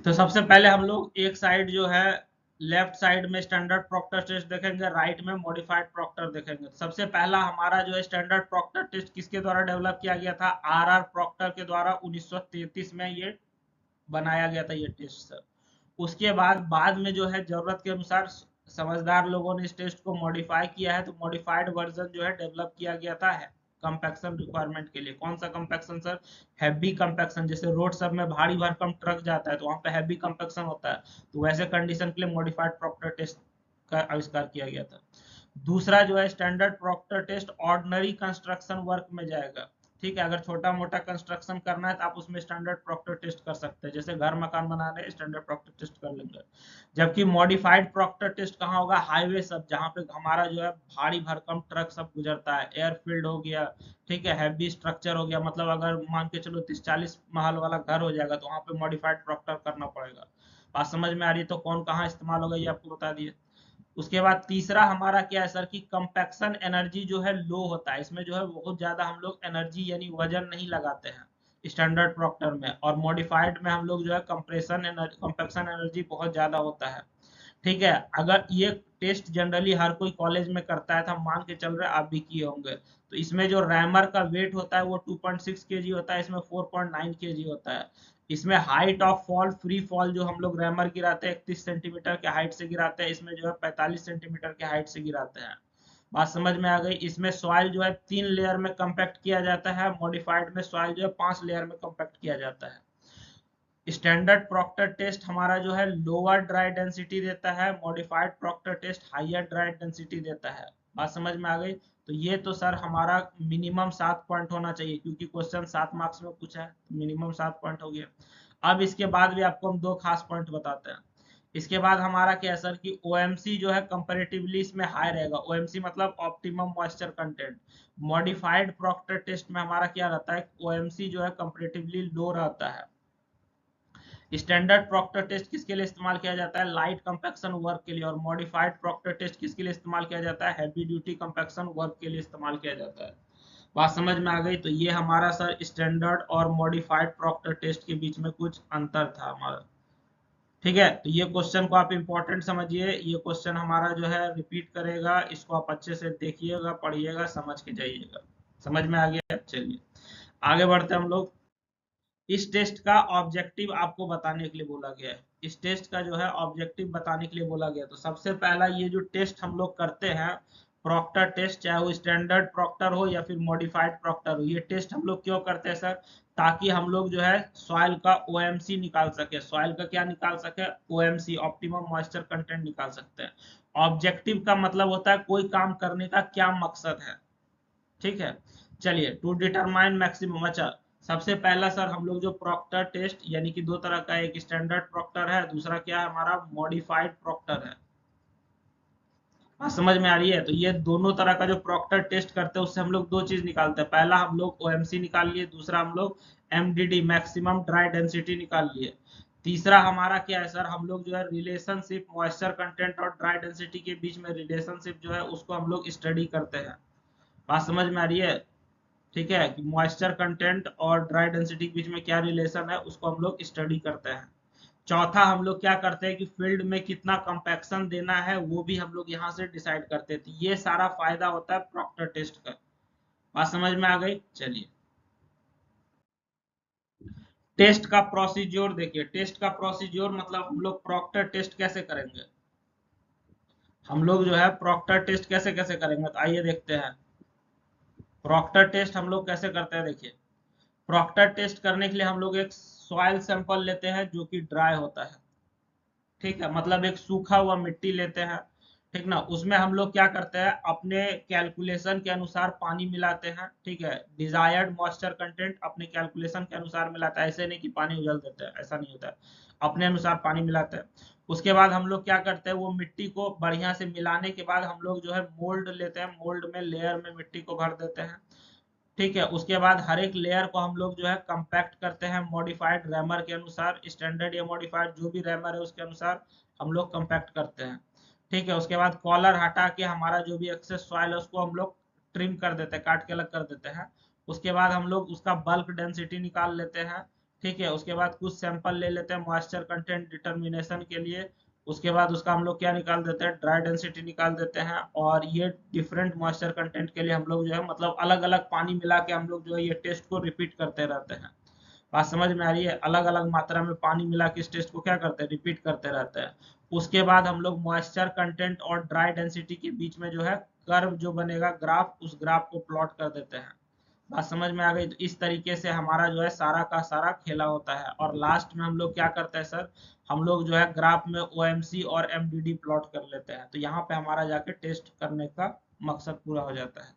तो सबसे पहले हम लोग एक साइड जो है, लेफ्ट साइड में स्टैंडर्ड प्रॉक्टर टेस्ट देखेंगे, राइट में मॉडिफाइड प्रॉक्टर देखेंगे। सबसे पहला हमारा जो है स्टैंडर्ड प्रॉक्टर टेस्ट किसके द्वारा डेवलप किया गया था, आर आर प्रॉक्टर के द्वारा 1933 में ये बनाया गया था ये टेस्ट सर। उसके बाद में जो है जरूरत के अनुसार समझदार लोगों ने इस टेस्ट को मॉडिफाई किया है, तो मॉडिफाइड वर्जन जो है डेवलप किया गया था है कंपैक्शन रिक्वायरमेंट के लिए। कौन सा कंपैक्शन सर, हैवी कंपैक्शन। जैसे रोड सब में भारी भरकम ट्रक जाता है तो वहां पे हैवी कंपैक्शन होता है, तो वैसे कंडीशन के लिए मॉडिफाइड प्रॉक्टर टेस्ट का आविष्कार किया गया था। दूसरा जो है standard Proctor test ordinary construction work में जाएगा। ठीक है, अगर छोटा मोटा कंस्ट्रक्शन करना है तो आप उसमें स्टैंडर्ड प्रॉक्टर टेस्ट कर सकते हैं, जैसे घर मकान बना रहे हैं स्टैंडर्ड प्रॉक्टर टेस्ट कर लेंगे। जबकि मॉडिफाइड प्रॉक्टर टेस्ट कहाँ होगा, हाईवे सब, जहाँ पे हमारा जो है भारी भरकम ट्रक सब गुजरता है, एयरफील्ड हो गया, ठीक है, हैवी स्ट्रक्चर हो गया, मतलब अगर मान के चलो 30-40 महल वाला घर हो जाएगा तो वहां पे मॉडिफाइड प्रॉक्टर करना पड़ेगा। बात समझ में आ रही है, तो कौन कहाँ इस्तेमाल होगा ये आपको बता दिए। उसके बाद तीसरा हमारा क्या है सर, कि कंपैक्शन एनर्जी जो है लो होता है, इसमें जो है बहुत ज्यादा हम लोग एनर्जी यानी वजन नहीं लगाते हैं स्टैंडर्ड प्रॉक्टर में, और मॉडिफाइड में हम लोग जो है कंप्रेशन एनर्जी, कंपैक्शन एनर्जी बहुत ज्यादा होता है। ठीक है, अगर ये टेस्ट जनरली हर कोई कॉलेज में करता है तो हम मान के चल रहे हैं आप भी किए होंगे। तो इसमें जो रैमर का वेट होता है वो 2.6 केजी होता है, इसमें 4.9 केजी होता है। इसमें height of fall, free fall जो हम लोग रैमर गिराते हैं 31 सेंटीमीटर के हाइट से गिराते हैं, इसमें जो है 45 सेंटीमीटर के हाइट से गिराते हैं। बात समझ में आ गई। इसमें सॉइल जो है 3 लेयर में कंपैक्ट किया जाता है, मॉडिफाइड में सॉइल जो है 5 लेयर में कंपैक्ट किया जाता है। स्टैंडर्ड प्रॉक्टर टेस्ट हमारा जो है लोअर ड्राई डेंसिटी देता है, modified Proctor test higher dry density देता है। बात समझ में आ गई। तो ये तो सर हमारा मिनिमम 7 पॉइंट होना चाहिए, क्योंकि क्वेश्चन 7 मार्क्स में पूछा है, तो मिनिमम 7 पॉइंट हो गया। अब इसके बाद भी आपको हम दो खास पॉइंट बताते हैं। इसके बाद हमारा क्या है सर, कि ओएमसी जो है कंपैरेटिवली इसमें हाई रहेगा। ओएमसी मतलब optimum moisture content. Modified Proctor test में हमारा क्या रहता है, ओएमसी जो है कंपैरेटिवली लो रहता है। स्टैंडर्ड प्रॉक्टर टेस्ट किसके लिए इस्तेमाल किया जाता है? लाइट कंपैक्शन वर्क के लिए। और मॉडिफाइड प्रॉक्टर टेस्ट किसके लिए इस्तेमाल किया जाता है? हैवी ड्यूटी कंपैक्शन वर्क के लिए इस्तेमाल किया जाता है। बात समझ में आ गई? तो ये हमारा सर स्टैंडर्ड और मॉडिफाइड प्रॉक्टर टेस्ट के बीच में कुछ अंतर था हमारा। ठीक है, तो ये क्वेश्चन को आप इंपॉर्टेंट समझिए। ये क्वेश्चन हमारा जो है रिपीट करेगा, इसको आप अच्छे से देखिएगा, पढ़िएगा, समझ के जाइएगा। समझ में आ गया? चलिए आगे बढ़ते हैं हम लोग। इस टेस्ट का ऑब्जेक्टिव आपको बताने के लिए बोला गया है। इस टेस्ट का जो है ऑब्जेक्टिव बताने के लिए बोला गया। तो सबसे पहला ये जो टेस्ट हम लोग करते हैं प्रॉक्टर टेस्ट, चाहे वो स्टैंडर्ड प्रॉक्टर हो या फिर मॉडिफाइड प्रॉक्टर हो, ये टेस्ट हम लोग क्यों करते हैं सर? ताकि हम लोग जो है सॉइल का ओएमसी निकाल सके। सॉइल का क्या निकाल सके? ओएमसी, ऑप्टिमम मॉइस्चर कंटेंट निकाल सकते हैं। ऑब्जेक्टिव का मतलब होता है कोई काम करने का क्या मकसद है। ठीक है, चलिए टू डिटरमाइन मैक्सिमम। अच्छा, सबसे पहला सर हम लोग जो प्रॉक्टर टेस्ट, यानी कि दो तरह का, एक स्टैंडर्ड प्रॉक्टर है, दूसरा क्या है हमारा? मॉडिफाइड प्रॉक्टर है। बात समझ में आ रही है? तो ये दोनों तरह का जो प्रॉक्टर टेस्ट करते हैं उससे हम लोग दो चीज निकालते हैं। पहला हम लोग ओएमसी निकाल लिए, दूसरा हम लोग एमडीडी, मैक्सिमम ड्राई डेंसिटी निकाल लिए। तीसरा हमारा क्या है सर? हम लोग जो है रिलेशनशिप मॉइस्चर कंटेंट और ड्राई डेंसिटी के बीच में रिलेशनशिप जो है उसको हम लोग स्टडी करते हैं। बात समझ में आ रही है? ठीक है, कि मॉइस्चर कंटेंट और ड्राई डेंसिटी के बीच में क्या रिलेशन है उसको हम लोग स्टडी करते हैं। चौथा हम लोग क्या करते हैं कि फील्ड में कितना कंपैक्शन देना है वो भी हम लोग यहाँ से डिसाइड करते हैं। तो ये सारा फायदा होता है प्रॉक्टर टेस्ट का। बात समझ में आ गई? चलिए टेस्ट का प्रोसीज्योर देखिए। टेस्ट का प्रोसीज्योर मतलब हम लोग प्रॉक्टर टेस्ट कैसे करेंगे। हम लोग जो है प्रॉक्टर टेस्ट कैसे कैसे करेंगे, तो आइए देखते हैं। प्रॉक्टर टेस्ट हम लोग कैसे करते हैं, देखिए। प्रॉक्टर टेस्ट करने के लिए हम लोग एक सॉइल सैंपल लेते हैं जो कि ड्राई होता है। ठीक है, मतलब एक सूखा हुआ मिट्टी लेते हैं। ठीक ना, उसमें हम लोग क्या करते हैं, अपने कैलकुलेशन के अनुसार पानी मिलाते हैं। ठीक है, डिजायर्ड मॉइस्चर कंटेंट अपने कैलकुलेशन के अनुसार मिलाता है। ऐसे नहीं कि पानी उजल देते हैं, ऐसा नहीं होता है। अपने अनुसार पानी मिलाते हैं। उसके बाद हम लोग क्या करते हैं, वो मिट्टी को बढ़िया से मिलाने के बाद हम लोग जो है मोल्ड लेते हैं। मोल्ड में लेयर में मिट्टी को भर देते हैं। ठीक है, उसके बाद हर एक लेयर को हम लोग जो है कंपैक्ट करते हैं मॉडिफाइड रैमर के अनुसार। स्टैंडर्ड या मॉडिफाइड जो भी रैमर है उसके अनुसार हम लोग कंपैक्ट करते हैं। ठीक है, उसके बाद कॉलर हटा के हमारा जो भी एक्सेस सॉइल है उसको हम लोग ट्रिम कर देते हैं, काट के अलग कर देते हैं। उसके बाद हम लोग उसका बल्क डेंसिटी निकाल लेते हैं। ठीक है, उसके बाद कुछ सैंपल ले लेते हैं मॉइस्चर कंटेंट डिटर्मिनेशन के लिए। उसके बाद उसका हम लोग क्या निकाल देते हैं, ड्राई डेंसिटी निकाल देते हैं। और ये डिफरेंट मॉइस्चर कंटेंट के लिए हम लोग जो है मतलब अलग अलग पानी मिला के हम लोग जो है ये टेस्ट को रिपीट करते रहते हैं। बात समझ में आ रही है? अलग अलग मात्रा में पानी मिला के इस टेस्ट को क्या करते हैं, रिपीट करते रहते हैं। उसके बाद हम लोग मॉइस्चर कंटेंट और ड्राई डेंसिटी के बीच में जो है कर्व जो बनेगा ग्राफ, उस ग्राफ को प्लॉट कर देते हैं। बात समझ में आ गई? तो इस तरीके से हमारा जो है सारा का सारा खेला होता है। और लास्ट में हम लोग क्या करते हैं सर, हम लोग जो है ग्राफ में ओएमसी और एमडीडी प्लॉट कर लेते हैं। तो यहाँ पे हमारा जाके टेस्ट करने का मकसद पूरा हो जाता है।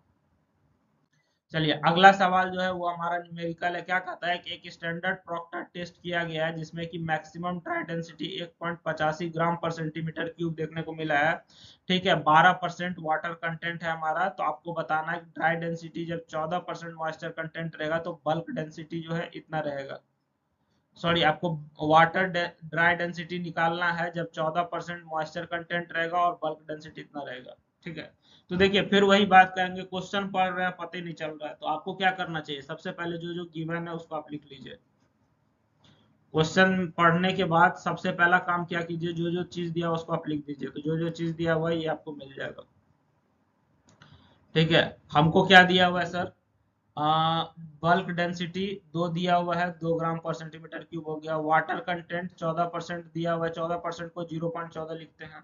चलिए अगला सवाल जो है वो हमारा न्यूमेरिकल है। क्या कहता है कि एक स्टैंडर्ड प्रॉक्टर टेस्ट किया गया है जिसमें कि मैक्सिमम ड्राई डेंसिटी 1.85 ग्राम पर सेंटीमीटर क्यूब देखने को मिला है। ठीक है, 12% वाटर कंटेंट है हमारा। तो आपको बताना है कि ड्राई डेंसिटी जब 14% मॉइस्चर कंटेंट रहेगा तो बल्क डेंसिटी जो है इतना रहेगा। सॉरी, आपको वाटर ड्राई डेंसिटी निकालना है जब 14% मॉइस्चर कंटेंट रहेगा और बल्क डेंसिटी इतना रहेगा। ठीक है, तो देखिए फिर वही बात करेंगे, क्वेश्चन पढ़ रहे हैं पता ही नहीं चल रहा है। तो आपको क्या करना चाहिए, सबसे पहले जो जो गिवन है उसको आप लिख लीजिए। क्वेश्चन पढ़ने के बाद सबसे पहला काम क्या कीजिए, जो जो चीज दिया उसको आप लिख दीजिए। तो जो जो चीज दिया हुआ है ये आपको मिल जाएगा। ठीक है, हमको क्या दिया हुआ है सर, बल्क डेंसिटी 2 दिया हुआ है, 2 ग्राम पर सेंटीमीटर क्यूब हो गया। वाटर कंटेंट 14% दिया हुआ है, 14% को 0.14 लिखते हैं।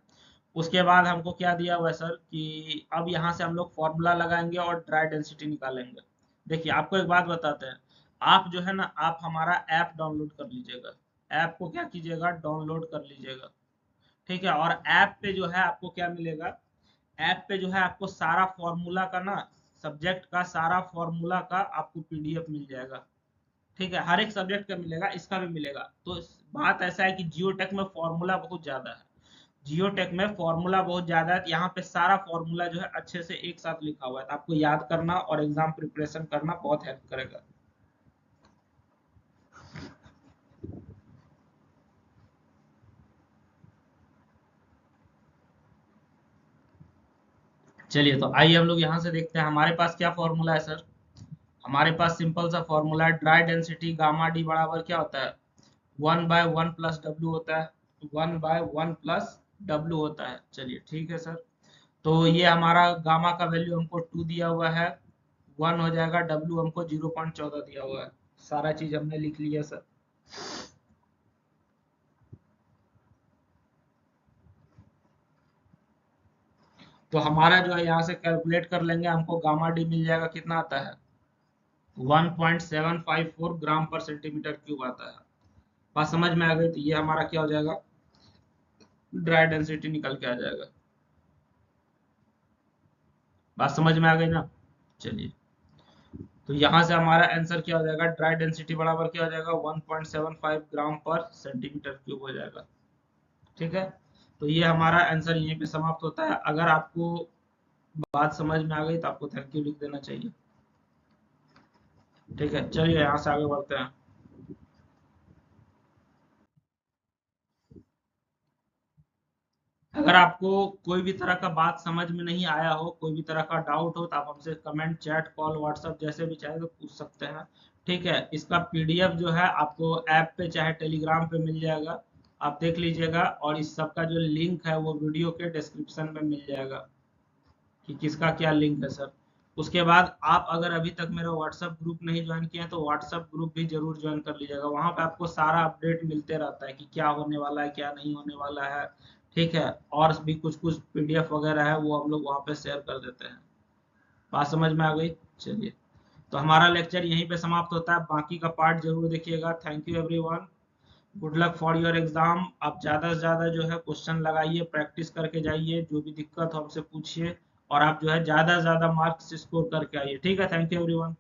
उसके बाद हमको क्या दिया हुआ है सर कि अब यहाँ से हम लोग फॉर्मूला लगाएंगे और ड्राई डेंसिटी निकालेंगे। देखिए आपको एक बात बताते हैं, आप जो है ना आप हमारा ऐप डाउनलोड कर लीजिएगा। ऐप को क्या कीजिएगा, डाउनलोड कर लीजिएगा। ठीक है, और ऐप पे जो है आपको क्या मिलेगा, ऐप पे जो है आपको सारा फॉर्मूला का ना, सब्जेक्ट का सारा फॉर्मूला का आपको पीडीएफ मिल जाएगा। ठीक है, हर एक सब्जेक्ट का मिलेगा, इसका भी मिलेगा। तो बात ऐसा है कि जियोटेक में फॉर्मूला बहुत ज्यादा है। जियोटेक में फॉर्मूला बहुत ज्यादा है, यहाँ पे सारा फॉर्मूला जो है अच्छे से एक साथ लिखा हुआ है। तो आपको याद करना और एग्जाम प्रिपरेशन करना बहुत हेल्प करेगा। चलिए तो आइए हम लोग यहाँ से देखते हैं हमारे पास क्या फॉर्मूला है सर। हमारे पास सिंपल सा फॉर्मूला है, ड्राई डेंसिटी गामा डी बराबर क्या होता है, 1/1 + W होता है, 1/1 + W होता है। चलिए ठीक है सर। तो ये हमारा गामा का वैल्यू हमको 2 दिया हुआ है, 1 हो जाएगा, W हमको 0.14 दिया हुआ है। सारा चीज हमने लिख लिया सर। तो हमारा जो है यहाँ से कैलकुलेट कर लेंगे, हमको गामा डी मिल जाएगा, कितना आता है, 1.754 ग्राम पर सेंटीमीटर क्यूब आता है। बात समझ में आ गई। तो ये हमारा क्या हो जाएगा, ड्राई डेंसिटी निकल के आ जाएगा। बात समझ में आ गई ना। चलिए तो यहाँ से हमारा आंसर क्या हो जाएगा, ड्राई डेंसिटी बराबर क्या हो जाएगा, 1.75 ग्राम पर सेंटीमीटर क्यूब हो जाएगा। ठीक है। तो ये हमारा आंसर यहीं पे समाप्त होता है। अगर आपको बात समझ में आ गई तो आपको थैंक यू लिख देना चाहिए। ठीक है, चलिए यहाँ से आगे बढ़ते हैं। अगर आपको कोई भी तरह का बात समझ में नहीं आया हो, कोई भी तरह का डाउट हो, तो आप हमसे कमेंट, चैट, कॉल, व्हाट्सएप जैसे भी चाहे तो पूछ सकते हैं। ठीक है। इसका पीडीएफ जो है आपको ऐप पे चाहे टेलीग्राम पे मिल जाएगा, आप देख लीजिएगा। और इस सब का जो लिंक है वो वीडियो के डिस्क्रिप्शन में मिल जाएगा कि किसका क्या लिंक है सर। उसके बाद आप अगर अभी तक मेरा व्हाट्सएप ग्रुप नहीं ज्वाइन किए हैं तो व्हाट्सएप ग्रुप भी जरूर ज्वाइन कर लीजिएगा। वहां पे आपको सारा अपडेट मिलते रहता है कि क्या होने वाला है, क्या नहीं होने वाला है। ठीक है। और भी कुछ कुछ पीडीएफ वगैरह है वो हम लोग वहां पे शेयर कर देते हैं। बात समझ में आ गई। चलिए तो हमारा लेक्चर यहीं पे समाप्त होता है, बाकी का पार्ट जरूर देखिएगा। Thank you everyone, good luck for your exam. आप ज़्यादा से ज़्यादा जो है क्वेश्चन लगाइए, प्रैक्टिस करके जाइए, जो भी दिक्कत हो हमसे पूछिए, और आप जो है ज़्यादा से ज़्यादा मार्क्स स्कोर करके आइए। ठीक है, थैंक यू एवरीवन।